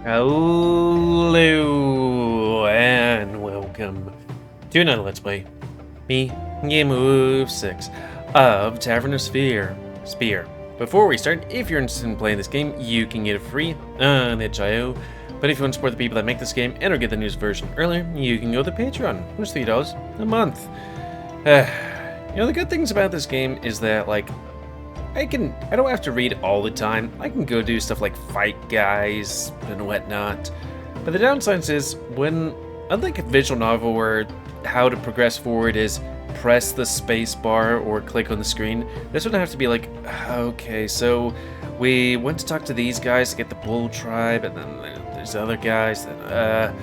Hello and welcome to another Let's Play. Me, GamerWolfSix of Tavern of Spear. Before we start, if you're interested in playing this game, you can get it free on itch.io. But if you want to support the people that make this game and or get the news version earlier, you can go to Patreon, which is $3 a month. The good things about this game is that, like, I don't have to read all the time. I can go do stuff like fight guys and whatnot. But the downside is unlike a visual novel where how to progress forward is press the space bar or click on the screen, this would have to be like, okay, so we went to talk to these guys to get the Bull Tribe, and then there's other guys that,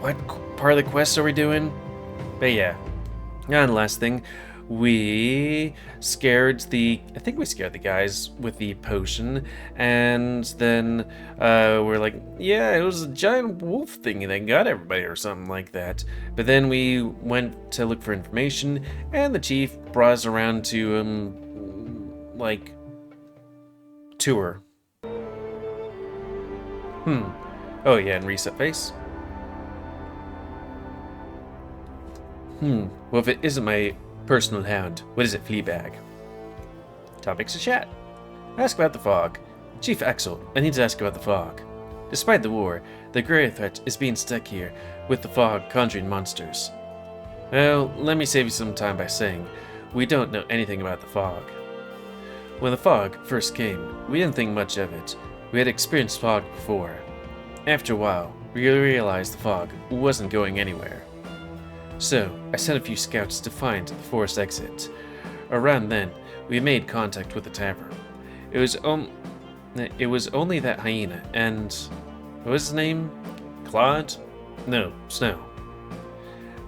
what part of the quest are we doing? But yeah. And last thing, I think we scared the guys with the potion, and then we're like, yeah, it was a giant wolf thing that got everybody or something like that. But then we went to look for information, and the chief brought us around to, like, tour. Oh yeah, and reset face. Well, if it isn't my personal hound, what is it, Fleabag? Topics to chat. Ask about the fog. Chief Axel, I need to ask about the fog. Despite the war, the greater threat is being stuck here with the fog conjuring monsters. Well, let me save you some time by saying, we don't know anything about the fog. When the fog first came, we didn't think much of it. We had experienced fog before. After a while, we realized the fog wasn't going anywhere. So, I sent a few scouts to find the forest exit. Around then, we made contact with the tavern. It was only that hyena and... what was his name? Claude? No, Snow.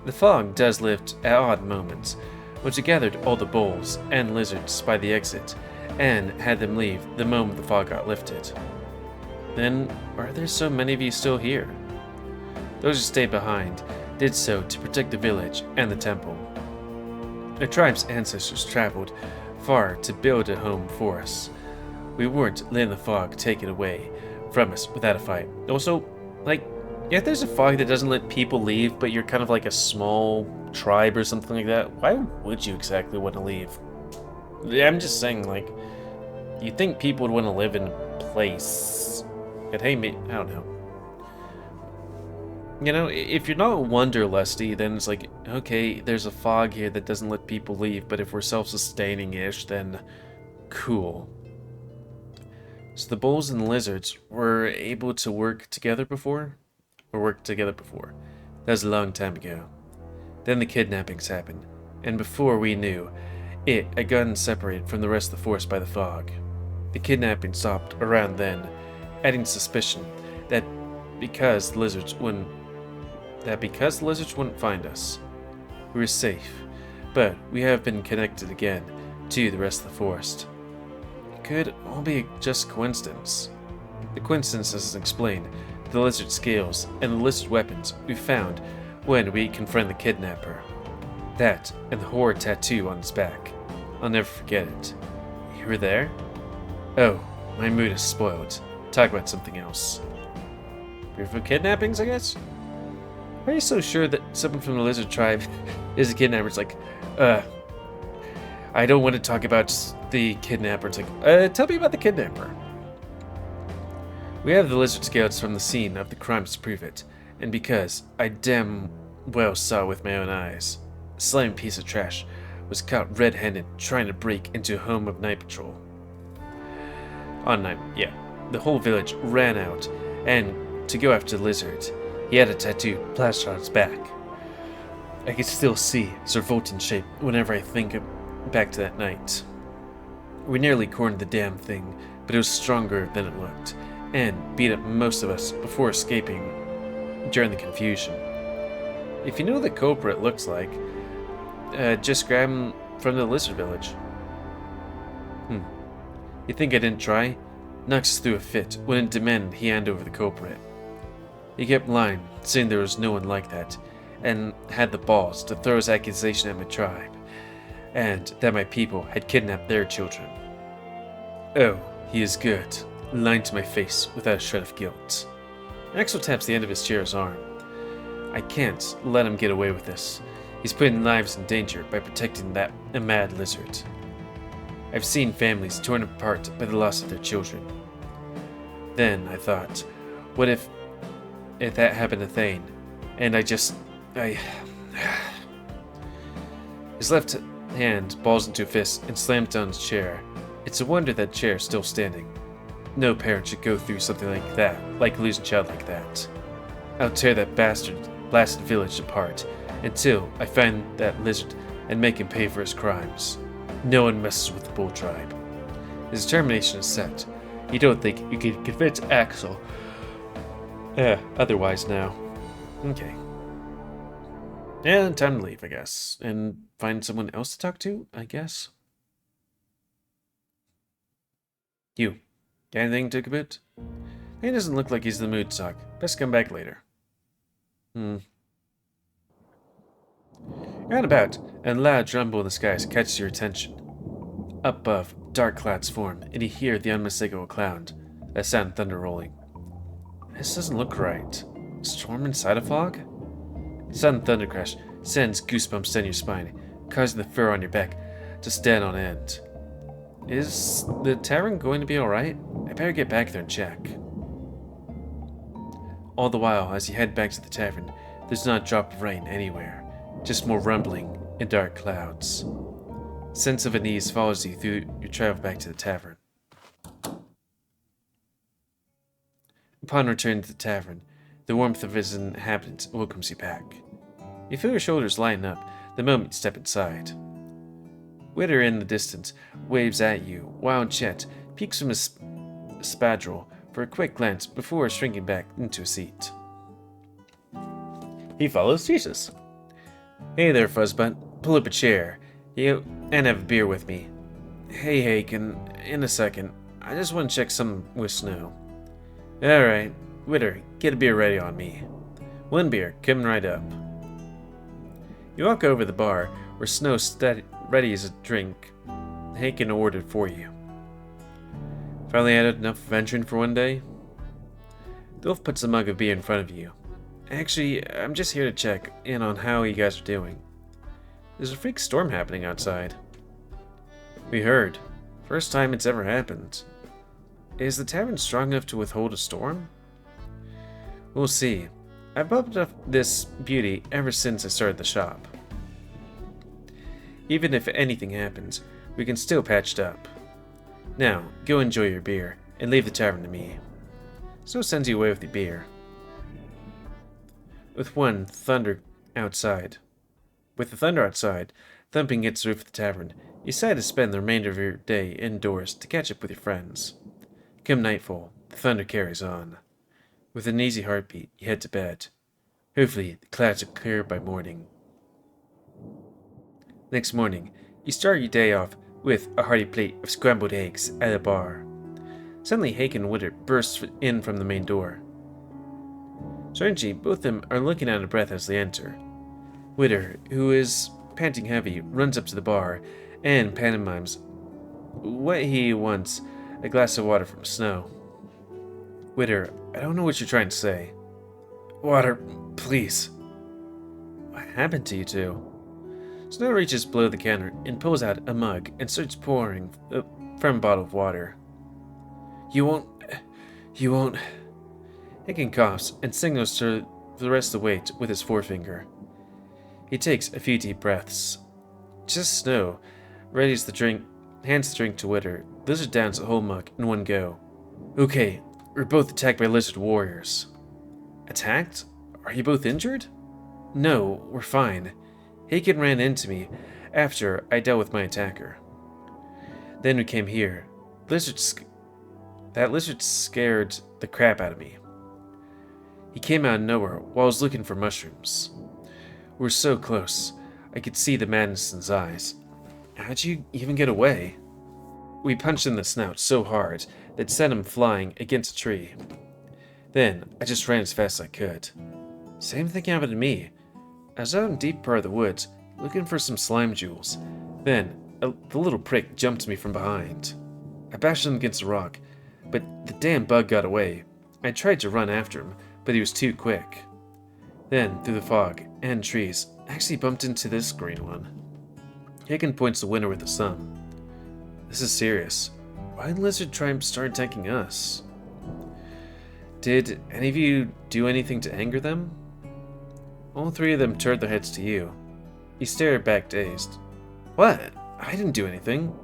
The fog does lift at odd moments, which it gathered all the bulls and lizards by the exit, and had them leave the moment the fog got lifted. Then, why are there so many of you still here? Those who stayed behind did so to protect the village and the temple. The tribe's ancestors traveled far to build a home for us. We weren't letting the fog take it away from us without a fight. Also, like, if there's a fog that doesn't let people leave, but you're kind of like a small tribe or something like that, why would you exactly want to leave? I'm just saying, like, you'd think people would want to live in a place. But hey, I don't know. You know, if you're not wanderlusty, then it's like, okay, there's a fog here that doesn't let people leave, but if we're self-sustaining-ish, then cool. So the bulls and the lizards were able to work together before? That was a long time ago. Then the kidnappings happened, and before we knew it, had gotten separated from the rest of the force by the fog. The kidnapping stopped around then, adding suspicion that because the lizards wouldn't find us, we were safe, but we have been connected again to the rest of the forest. It could all be just coincidence. The coincidence is explained the lizard scales and the lizard weapons we found when we confronted the kidnapper. That and the horror tattoo on his back. I'll never forget it. You were there? Oh, my mood is spoiled. Talk about something else. Fearful kidnappings, I guess? Why are you so sure that someone from the lizard tribe is a kidnapper? It's like, I don't want to talk about the kidnapper. It's like, tell me about the kidnapper. We have the lizard scales from the scene of the crimes to prove it, and because I damn well saw with my own eyes, a slimy piece of trash was caught red-handed trying to break into a home of night patrol. On night, yeah, the whole village ran out, and to go after the lizard. He had a tattoo plastered on his back. I can still see his revolting shape whenever I think back to that night. We nearly cornered the damn thing, but it was stronger than it looked, and beat up most of us before escaping during the confusion. If you know what the culprit looks like, just grab him from the lizard village. You think I didn't try? Nux threw a fit when it demanded he hand over the culprit. He kept lying, saying there was no one like that, and had the balls to throw his accusation at my tribe, and that my people had kidnapped their children. Oh, he is good, lying to my face without a shred of guilt. Axel taps the end of his chair's arm. I can't let him get away with this. He's putting lives in danger by protecting a mad lizard. I've seen families torn apart by the loss of their children. Then I thought, what if that happened to Thane? And His left hand balls into a fist and slams down his chair. It's a wonder that chair is still standing. No parent should go through something like that, like losing a child like that. I'll tear that blasted village apart until I find that lizard and make him pay for his crimes. No one messes with the Bull Tribe. His determination is set. You don't think you can convince Axel otherwise now. Okay. And time to leave, I guess. And find someone else to talk to, I guess. You. Got anything to commit? He doesn't look like he's in the mood to talk. Best come back later. You're out about, and a loud rumble in the skies catches your attention. Up above, dark clouds form, and you hear the unmistakable cloud, a sound of thunder rolling. This doesn't look right. Storm inside a fog? The sudden thunder crash sends goosebumps down your spine, causing the fur on your back to stand on end. Is the tavern going to be alright? I better get back there and check. All the while, as you head back to the tavern, there's not a drop of rain anywhere, just more rumbling and dark clouds. Sense of unease follows you through your travel back to the tavern. Upon returning to the tavern, the warmth of its inhabitants welcomes you back. You feel your shoulders lighten up the moment you step inside. Witter in the distance waves at you, while Chet peeks from his spadrel for a quick glance before shrinking back into a seat. He follows Jesus. Hey there, Fuzzbutt. Pull up a chair. You and have a beer with me. Hey, Haken. In a second. I just want to check something with Snow. Alright. Witter, get a beer ready on me. One beer, coming right up. You walk over to the bar where Snow ready as a drink Haken ordered for you. Finally had enough adventuring for one day? Dolph puts a mug of beer in front of you. Actually, I'm just here to check in on how you guys are doing. There's a freak storm happening outside. We heard. First time it's ever happened. Is the tavern strong enough to withhold a storm? We'll see. I've bumped up this beauty ever since I started the shop. Even if anything happens, we can still patch it up. Now, go enjoy your beer, and leave the tavern to me. Snow sends you away with your beer. With the thunder outside, thumping against the roof of the tavern, you decide to spend the remainder of your day indoors to catch up with your friends. Come nightfall, the thunder carries on. With an easy heartbeat, you head to bed. Hopefully, the clouds are cleared by morning. Next morning, you start your day off with a hearty plate of scrambled eggs at a bar. Suddenly, Haken and Witter burst in from the main door. Strangely, both of them are looking out of breath as they enter. Witter, who is panting heavy, runs up to the bar and pantomimes what he wants, a glass of water from Snow. Witter, I don't know what you're trying to say. Water, please. What happened to you two? Snow reaches below the counter and pulls out a mug and starts pouring from a bottle of water. You won't... Haken coughs and signals to the rest of the weight with his forefinger. He takes a few deep breaths. Just Snow hands the drink to Witter, lizard downs the whole mug in one go. Okay, we're both attacked by lizard warriors. Attacked? Are you both injured? No, we're fine. Haken ran into me after I dealt with my attacker. Then we came here. That lizard scared the crap out of me. He came out of nowhere while I was looking for mushrooms. We were so close, I could see the madness in his eyes. How'd you even get away? We punched in the snout so hard that it sent him flying against a tree. Then I just ran as fast as I could. Same thing happened to me. I was out in deep part of the woods, looking for some slime jewels. Then, the little prick jumped me from behind. I bashed him against a rock, but the damn bug got away. I tried to run after him, but he was too quick. Then, through the fog and trees, actually bumped into this green one. Hagen points the winner with the thumb. This is serious. Why did lizard tribe start attacking us? Did any of you do anything to anger them? All three of them turned their heads to you. You stared back dazed. What? I didn't do anything.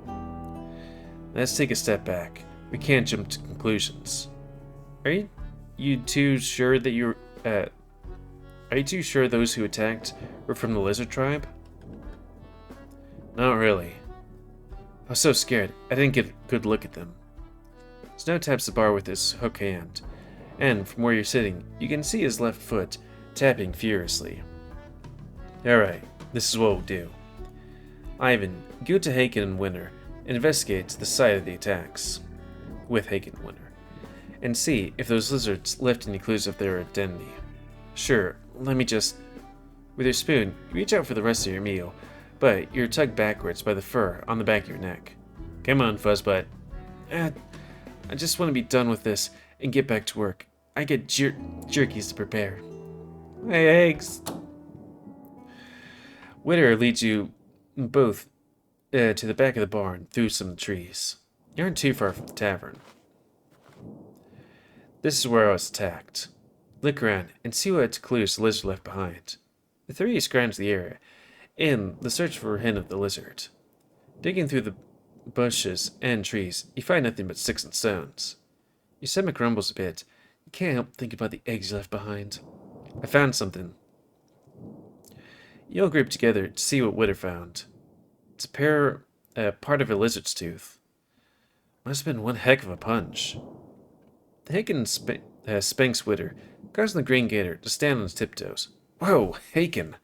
Let's take a step back. We can't jump to conclusions. Are you two sure that are you two sure those who attacked were from the lizard tribe? Not really. I was so scared, I didn't get a good look at them. Snow taps the bar with his hook hand, and from where you're sitting, you can see his left foot tapping furiously. Alright, this is what we'll do. Eyvind, go to Haken and Winter and investigate the site of the attacks with Haken and Winter, and see if those lizards left any clues of their identity. Sure, let me just... With your spoon, you reach out for the rest of your meal, but you're tugged backwards by the fur on the back of your neck. Come on, Fuzzbutt. I just want to be done with this and get back to work. I get jerkies to prepare. Hey, eggs! Winter leads you both to the back of the barn through some trees. You aren't too far from the tavern. This is where I was attacked. Look around and see what clues the lizard left behind. The three of you scrounge the area in the search for a hint of the lizard. Digging through the bushes and trees, you find nothing but sticks and stones. Your stomach rumbles a bit. You can't help thinking about the eggs you left behind. I found something. You all group together to see what Witter found. It's part of a lizard's tooth. Must have been one heck of a punch. The Haken spanks Witter, causing the Green Gator to stand on his tiptoes. Whoa, Haken!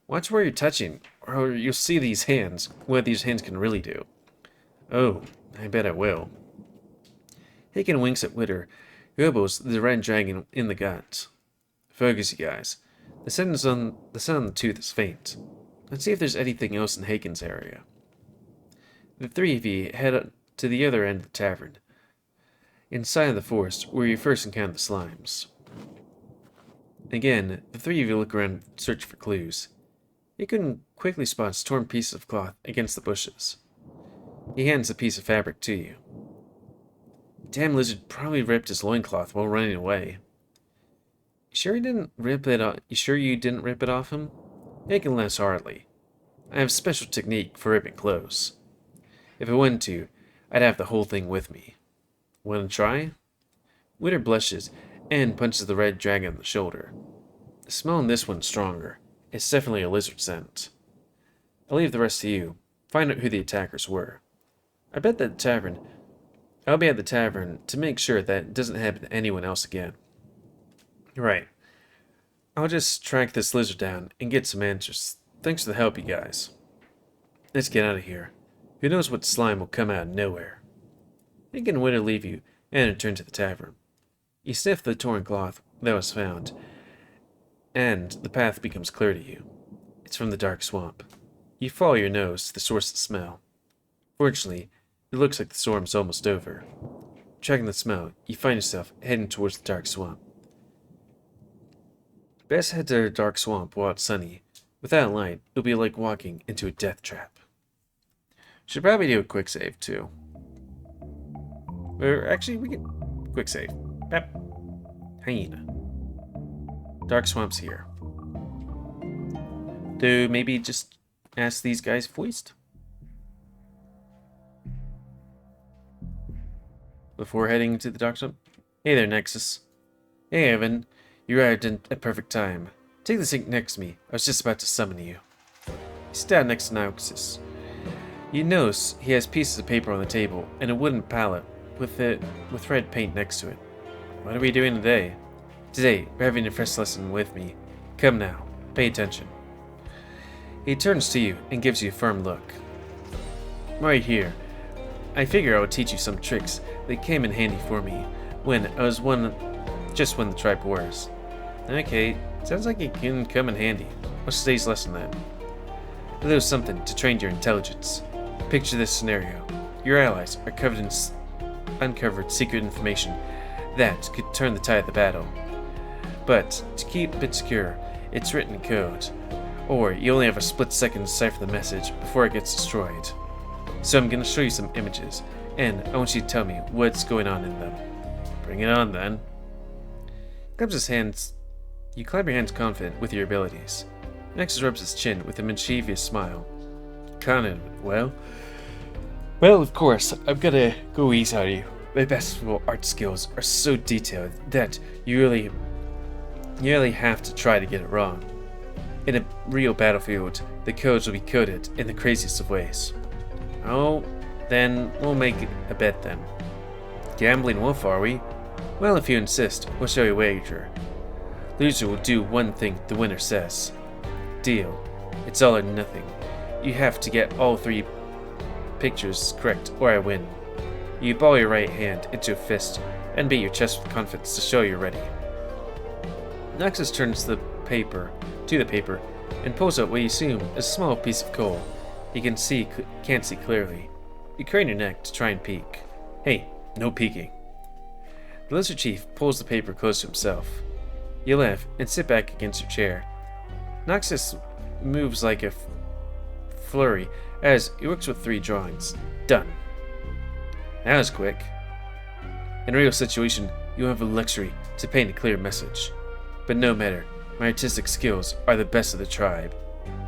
Watch where you're touching, or you'll see these hands, what these hands can really do. Oh, I bet I will. Haken winks at Witter, who elbows the red dragon in the gut. Focus, you guys. The sun on the tooth is faint. Let's see if there's anything else in Haken's area. The three of you head to the other end of the tavern, inside of the forest where you first encountered the slimes. Again, the three of you look around and search for clues. Haken quickly spots torn pieces of cloth against the bushes. He hands a piece of fabric to you. Damn lizard probably ripped his loincloth while running away. You sure you didn't rip it off him? Haken laughs hardly. I have a special technique for ripping clothes. If I wanted to, I'd have the whole thing with me. Want to try? Witter blushes and punches the red dragon on the shoulder. The smell in this one's stronger. It's definitely a lizard scent. I'll leave the rest to you. Find out who the attackers were. I'll be at the tavern to make sure that it doesn't happen to anyone else again. Right. I'll just track this lizard down and get some answers. Thanks for the help, you guys. Let's get out of here. Who knows what slime will come out of nowhere. Haken and Winter leave you and return to the tavern. You sniff the torn cloth that was found, and the path becomes clear to you. It's from the dark swamp. You follow your nose to the source of the smell. Fortunately, it looks like the storm's almost over. Tracking the smell, you find yourself heading towards the dark swamp. Best head to the dark swamp while it's sunny. Without light, it'll be like walking into a death trap. Should probably do a quick save too. Or actually, we can quick save. Pep. Hyena. Dark swamp's here. Do maybe just ask these guys voiced? Before heading to the dark swamp? Hey there, Nexus. Hey, Evan. You arrived in a perfect time. Take the seat next to me. I was just about to summon you. You sit down next to Nexus. You notice he has pieces of paper on the table and a wooden pallet with red paint next to it. What are we doing today? Today, we're having a first lesson with me. Come now, pay attention. He turns to you and gives you a firm look. Right here. I figure I would teach you some tricks that came in handy for me when I was just when the tribe wars. Okay, sounds like it can come in handy. What's today's lesson then? A little something to train your intelligence. Picture this scenario. Your allies are covered in uncovered secret information that could turn the tide of the battle. But to keep it secure, it's written in code. Or you only have a split second to decipher the message before it gets destroyed. So I'm gonna show you some images, and I want you to tell me what's going on in them. Bring it on then. Claps his hands. You clap your hands confident with your abilities. Next rubs his chin with a mischievous smile. Conan, well, of course, I've gotta go easy on you. My basketball art skills are so detailed that you really have to try to get it wrong. In a real battlefield, the codes will be coded in the craziest of ways. Oh, then we'll make a bet then. Gambling wolf, are we? Well, if you insist, we'll show you a wager. Loser will do one thing the winner says. Deal. It's all or nothing. You have to get all 3 pictures correct, or I win. You ball your right hand into a fist and beat your chest with confidence to show you're ready. Noxus turns to the paper, and pulls out what you assume is a small piece of coal. You can't see clearly. You crane your neck to try and peek. Hey, no peeking. The lizard chief pulls the paper close to himself. You laugh and sit back against your chair. Noxus moves like a flurry as he works with 3 drawings. Done. That was quick. In a real situation, you have a luxury to paint a clear message. But no matter, my artistic skills are the best of the tribe.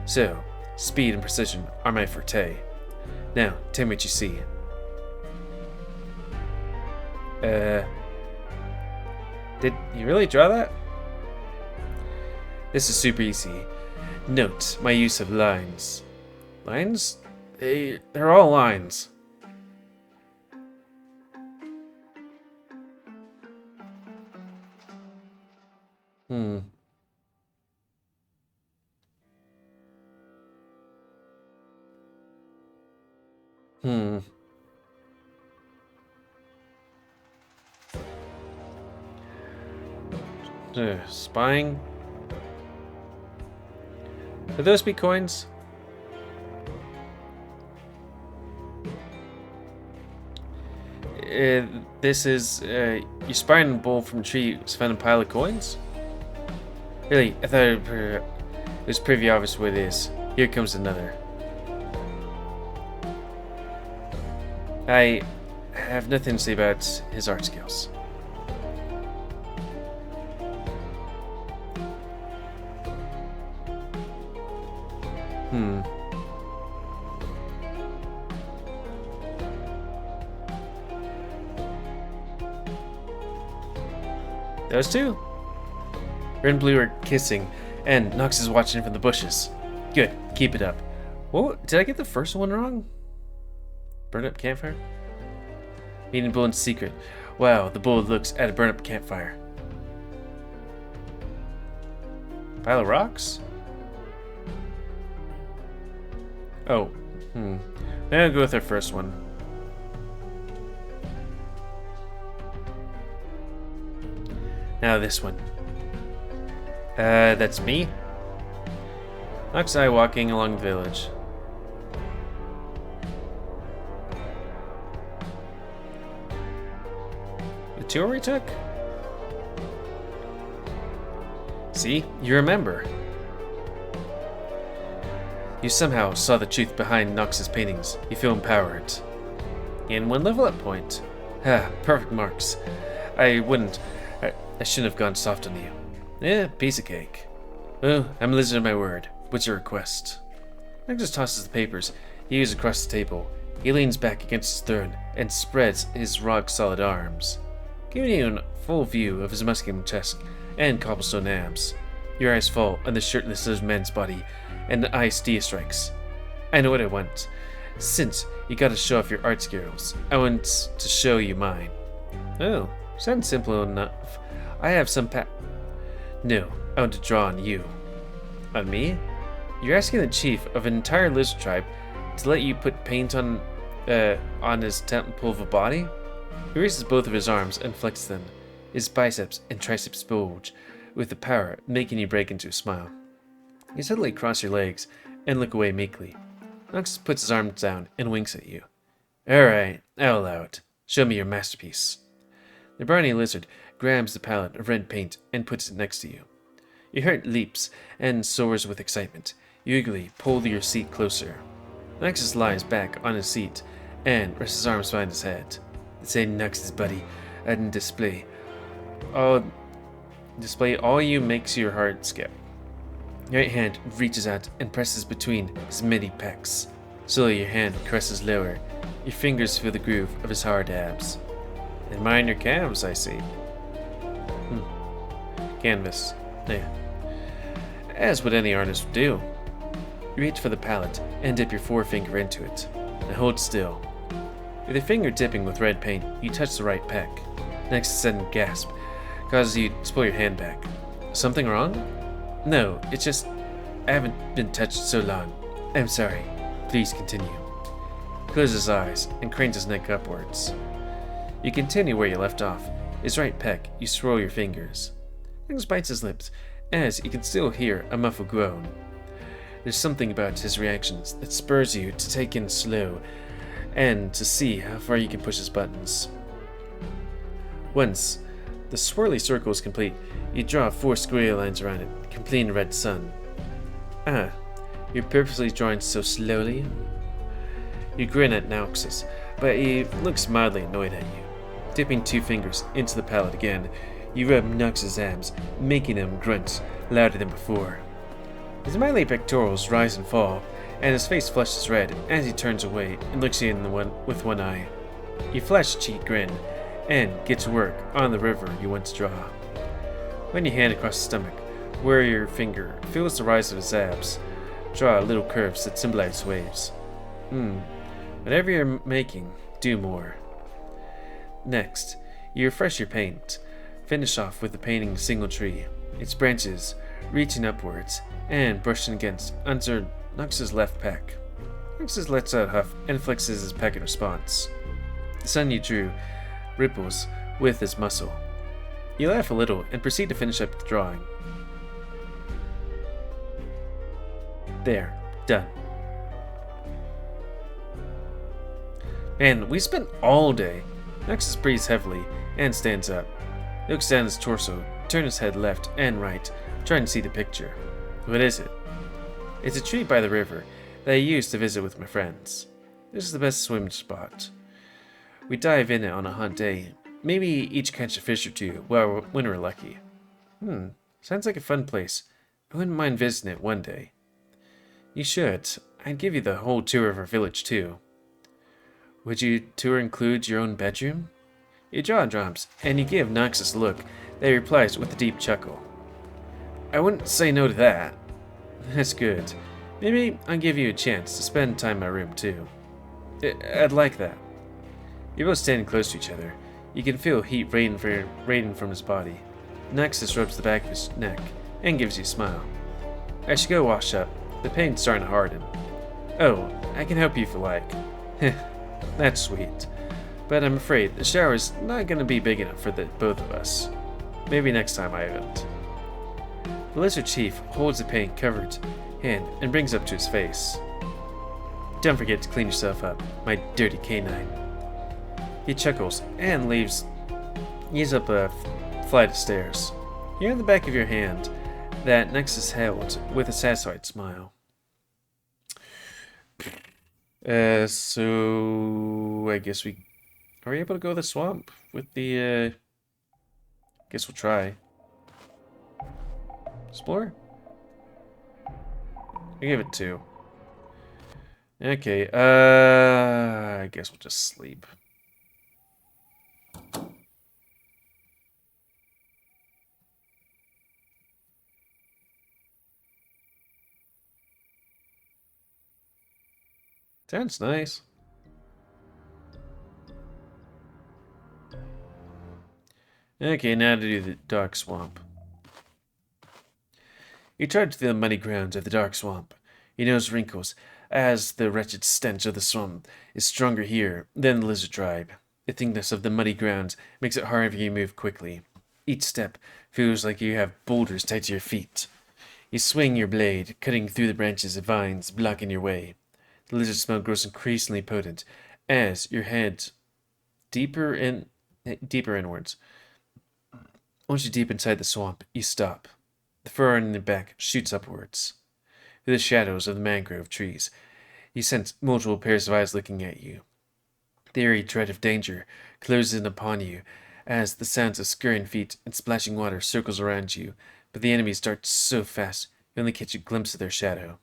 So, speed and precision are my forte. Now, tell me what you see. Did you really draw that? This is super easy. Note my use of lines. Lines? They're all lines. Spying? Could those be coins? This is, you're spying a bowl from a tree was found a pile of coins? Really, I thought it was pretty obvious what it is. Here comes another. I have nothing to say about his art skills. Those 2? Red and blue are kissing, and Nox is watching from the bushes. Good, keep it up. Whoa, did I get the first one wrong? Burn up campfire? Meeting bull in secret. Wow, the bull looks at a burn up campfire. Pile of rocks? Oh, Maybe I'll go with our first one. Now this one. That's me. Oxeye walking along the village. The tour we took? See, you remember. You somehow saw the truth behind Nox's paintings. You feel empowered. And 1 level up point. Perfect marks. I shouldn't have gone soft on you. Piece of cake. Oh, I'm a lizard of my word. What's your request? Noxus tosses the papers he used across the table. He leans back against his throne and spreads his rock-solid arms, giving you a full view of his muscular chest and cobblestone abs. Your eyes fall on the shirtless lizard man's body, and the eye strikes. I know what I want. Since you gotta show off your art skills, I want to show you mine. Oh, sounds simple enough. I have some No, I want to draw on you. On me? You're asking the chief of an entire lizard tribe to let you put paint on his temple of a body? He raises both of his arms and flexes them. His biceps and triceps bulge with the power making you break into a smile. You suddenly cross your legs and look away meekly. Nox puts his arms down and winks at you. Alright, I'll allow it. Show me your masterpiece. The brownie lizard grabs the palette of red paint and puts it next to you. Your heart leaps and soars with excitement. You eagerly pull your seat closer. Nexus lies back on his seat and rests his arms behind his head. The same Nexus, buddy, and display all you makes your heart skip. Your right hand reaches out and presses between his many pecs. Slowly your hand caresses lower. Your fingers feel the groove of his hard abs. Admiring your calves, I see. Canvas. Yeah. As would any artist would do. You reach for the palette and dip your forefinger into it. Now hold still. With your finger dipping with red paint, you touch the right pec. Next, a sudden gasp causes you to pull your hand back. Something wrong? No, it's just I haven't been touched so long. I'm sorry. Please continue. He closes his eyes and cranes his neck upwards. You continue where you left off. His right pec, you swirl your fingers. Nix bites his lips, as you can still hear a muffled groan. There's something about his reactions that spurs you to take in slow and to see how far you can push his buttons. Once the swirly circle is complete, you draw 4 square lines around it, completing a red sun. Ah, you're purposely drawing so slowly? You grin at Nauxus, but he looks mildly annoyed at you. Dipping 2 fingers into the palette again, you rub Nux's abs, making him grunt louder than before. His manly pectorals rise and fall, and his face flushes red as he turns away and looks you in with one eye. You flash a cheek grin and get to work on the river you want to draw. Run your hand across his stomach, where your finger feels the rise of his abs. Draw little curves that symbolize waves. Whatever you're making, do more. Next, you refresh your paint. Finish off with the painting a single tree, its branches reaching upwards and brushing against under Nux's left pec. Nuxus lets out a huff and flexes his pec in response. The sun you drew ripples with his muscle. You laugh a little and proceed to finish up the drawing. There, done. Man, we spent all day. Nuxus breathes heavily and stands up. He looks down his torso, turns his head left and right, trying to see the picture. What is it? It's a tree by the river that I used to visit with my friends. This is the best swim spot. We dive in it on a hot day, maybe each catch a fish or two when we're lucky. Sounds like a fun place. I wouldn't mind visiting it one day. You should. I'd give you the whole tour of our village too. Would your tour include your own bedroom? Your jaw drops, and you give Noxus a look that he replies with a deep chuckle. I wouldn't say no to that. That's good. Maybe I'll give you a chance to spend time in my room too. I'd like that. You're both standing close to each other. You can feel heat radiating from his body. Noxus rubs the back of his neck and gives you a smile. I should go wash up. The pain's starting to harden. Oh, I can help you if you like. That's sweet. But I'm afraid the shower's not going to be big enough for the both of us. Maybe next time, Eyvind. The lizard chief holds the paint-covered hand and brings it up to his face. Don't forget to clean yourself up, my dirty canine. He chuckles and leaves up a flight of stairs. You're in the back of your hand that Nexus held with a satisfied smile. So I guess are we able to go to the swamp with the guess we'll try. Explore? I give it 2. Okay, I guess we'll just sleep. Sounds nice. Okay, now to do the dark swamp. You trudge through the muddy grounds of the dark swamp. Your nose wrinkles as the wretched stench of the swamp is stronger here than the lizard tribe. The thickness of the muddy grounds makes it hard for you to move quickly. Each step feels like you have boulders tied to your feet. You swing your blade, cutting through the branches of vines blocking your way. The lizard smell grows increasingly potent as your head deeper inwards. Once you're deep inside the swamp, you stop. The fur on your back shoots upwards. Through the shadows of the mangrove trees, you sense multiple pairs of eyes looking at you. The eerie dread of danger closes in upon you as the sounds of scurrying feet and splashing water circles around you, but the enemies dart so fast you only catch a glimpse of their shadow.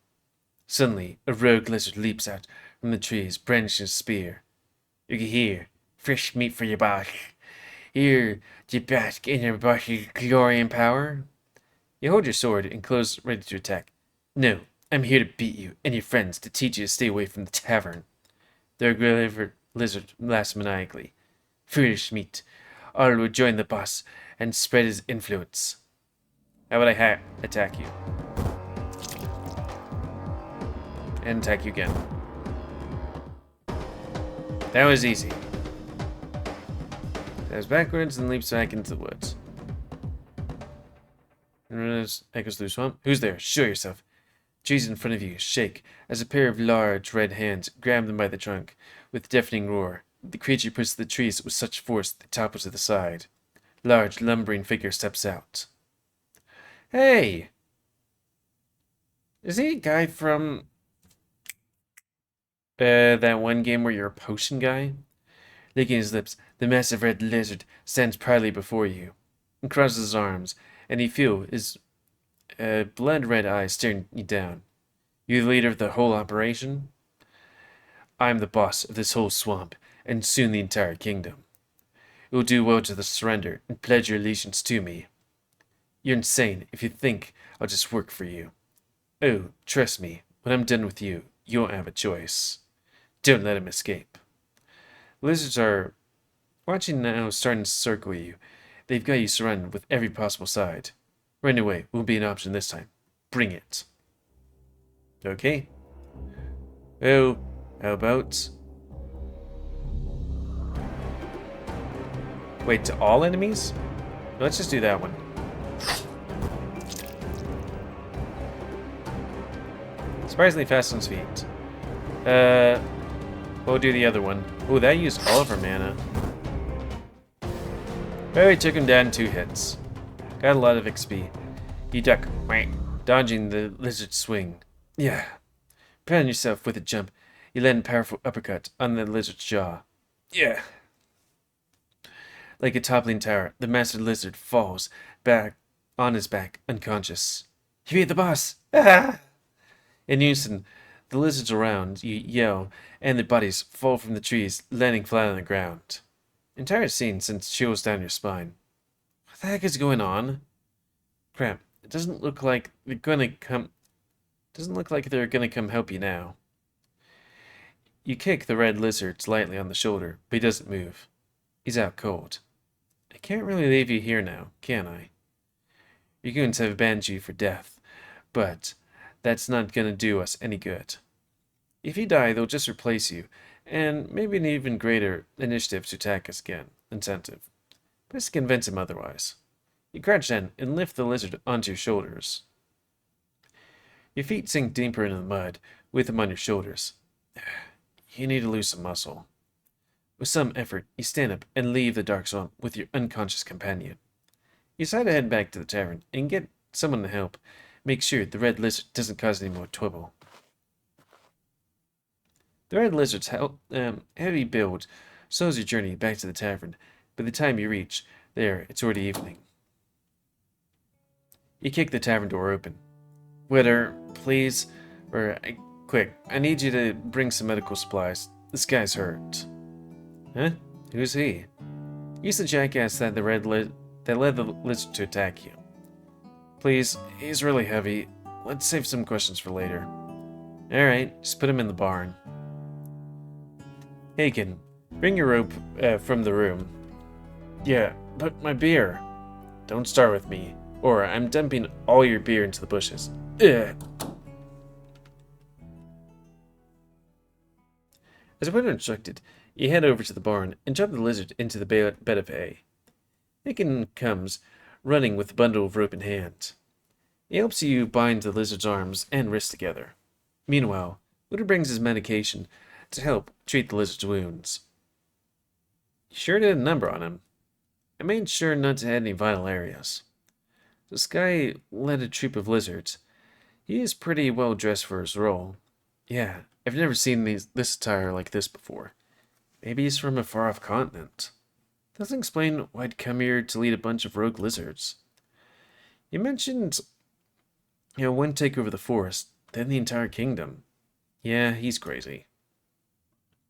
Suddenly, a rogue lizard leaps out from the trees, brandishing a spear. You can hear, fresh meat for your back. Here, do you bask in your boss's glory and power? You hold your sword and close, ready to attack. No, I'm here to beat you and your friends, to teach you to stay away from the tavern. The rogue lizard laughs maniacally. Foolish meat. I will join the boss and spread his influence. How about I attack you? And attack you again. That was easy. Dives backwards and leaps back into the woods. Echoes through the swamp. Who's there? Show yourself. Trees in front of you shake as a pair of large red hands grab them by the trunk. With a deafening roar, the creature pushes the trees with such force that they topple to the side. Large, lumbering figure steps out. Hey! Is he a guy from that one game where you're a potion guy? Licking his lips, the massive red lizard stands proudly before you and crosses his arms, and you feel his blood-red eyes staring you down. You the leader of the whole operation? I'm the boss of this whole swamp, and soon the entire kingdom. It will do well to surrender and pledge your allegiance to me. You're insane if you think I'll just work for you. Oh, trust me, when I'm done with you, you won't have a choice. Don't let him escape. Lizards are watching now, starting to circle you. They've got you surrounded with every possible side. Running away won't be an option this time. Bring it. Okay. Oh, how about... Wait, to all enemies? Let's just do that one. Surprisingly fast on his feet. We'll do the other one. Oh, that used all of her mana. Oh, he took him down in 2 hits. Got a lot of XP. You duck, dodging the lizard swing. Yeah. Pound yourself with a jump. You land a powerful uppercut on the lizard's jaw. Yeah. Like a toppling tower, the master lizard falls back on his back, unconscious. You beat the boss! Ah! In unison, the lizards around you yell, and their bodies fall from the trees, landing flat on the ground. Entire scene sends chills down your spine. What the heck is going on? Crap, it doesn't look like they're gonna come... Doesn't look like they're gonna come help you now. You kick the red lizard slightly on the shoulder, but he doesn't move. He's out cold. I can't really leave you here now, can I? Your goons have abandoned you for death, but that's not gonna do us any good. If you die, they'll just replace you, and maybe an even greater initiative to attack us again. Incentive. Best convince him otherwise. You crouch down and lift the lizard onto your shoulders. Your feet sink deeper into the mud, with him on your shoulders. You need to lose some muscle. With some effort, you stand up and leave the dark swamp with your unconscious companion. You decide to head back to the tavern and get someone to help. Make sure the red lizard doesn't cause any more trouble. The red lizard's heavy build slows your journey back to the tavern. By the time you reach there, it's already evening. You kick the tavern door open. Waiter, please, quick, I need you to bring some medical supplies. This guy's hurt. Huh? Who's he? He's the jackass that led the lizard to attack you. Please, he's really heavy. Let's save some questions for later. Alright, just put him in the barn. Hagen, bring your rope from the room. Yeah, but my beer. Don't start with me, or I'm dumping all your beer into the bushes. Ugh. As Winter instructed, you head over to the barn and drop the lizard into the bed of hay. Hagen comes, running with a bundle of rope in hand. He helps you bind the lizard's arms and wrists together. Meanwhile, Winter brings his medication to help treat the lizard's wounds. You sure did a number on him. I made sure not to hit any vital areas. This guy led a troop of lizards. He is pretty well dressed for his role. Yeah, I've never seen this attire like this before. Maybe he's from a far-off continent. Doesn't explain why I'd come here to lead a bunch of rogue lizards. You mentioned, one take over the forest, then the entire kingdom. Yeah, he's crazy.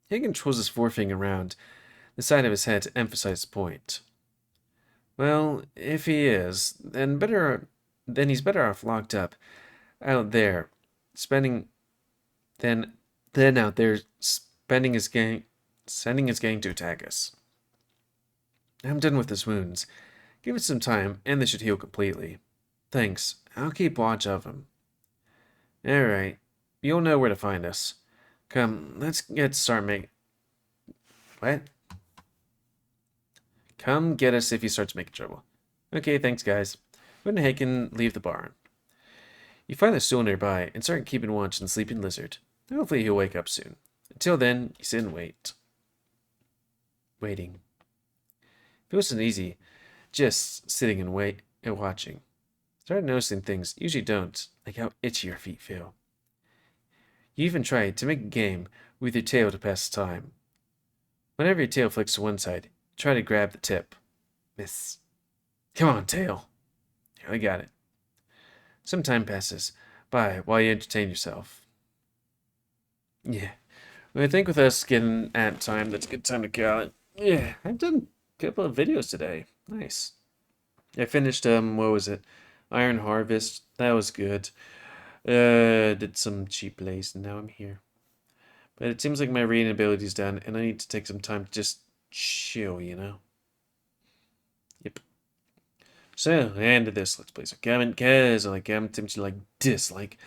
He controls his forefinger around the side of his head to emphasize the point. Well, if he is, then he's better off locked up out there, spending then out there spending his gang sending his gang to attack us. I'm done with his wounds. Give it some time, and they should heal completely. Thanks. I'll keep watch of him. Alright. You'll know where to find us. Come, let's get start making... What? Come get us if he starts making trouble. Okay, thanks, guys. Go ahead and leave the barn. You find the stool nearby and start keeping watch on the sleeping lizard. Hopefully he'll wake up soon. Until then, you sit and wait. Waiting. It wasn't easy, just sitting and watching. Started noticing things you usually don't, like how itchy your feet feel. You even tried to make a game with your tail to pass the time. Whenever your tail flicks to one side, try to grab the tip. Miss. Come on, tail. I got it. Some time passes by while you entertain yourself. Yeah. Well, I think with us getting at time, that's a good time to call it. Yeah, I've done a couple of videos today. Nice. I finished, what was it? Iron Harvest. That was good. Did some cheap lace, and now I'm here. But it seems like my reading ability's done, and I need to take some time to just chill, you know? Yep. So, and to this, let's play some comment, cause I like comment, tips you like dislike.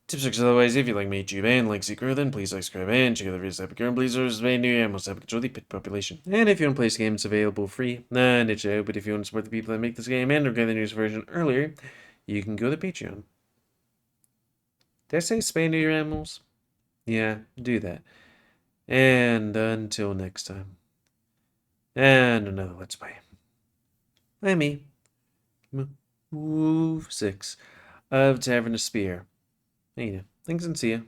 Tips like otherwise, if you like me, YouTube and like Secret, then please like, subscribe, and check out the videos Epic and please subscribe new animals to control the pit population. And if you want to play this game, it's available free. Nah, ditch out, but if you want to support the people that make this game and or get the news version earlier, you can go to Patreon. Did I say spay new animals? Yeah, do that. And until next time. And another Let's Play. By me, GamerWolfSix of Tavern Spear. Thanks and see ya.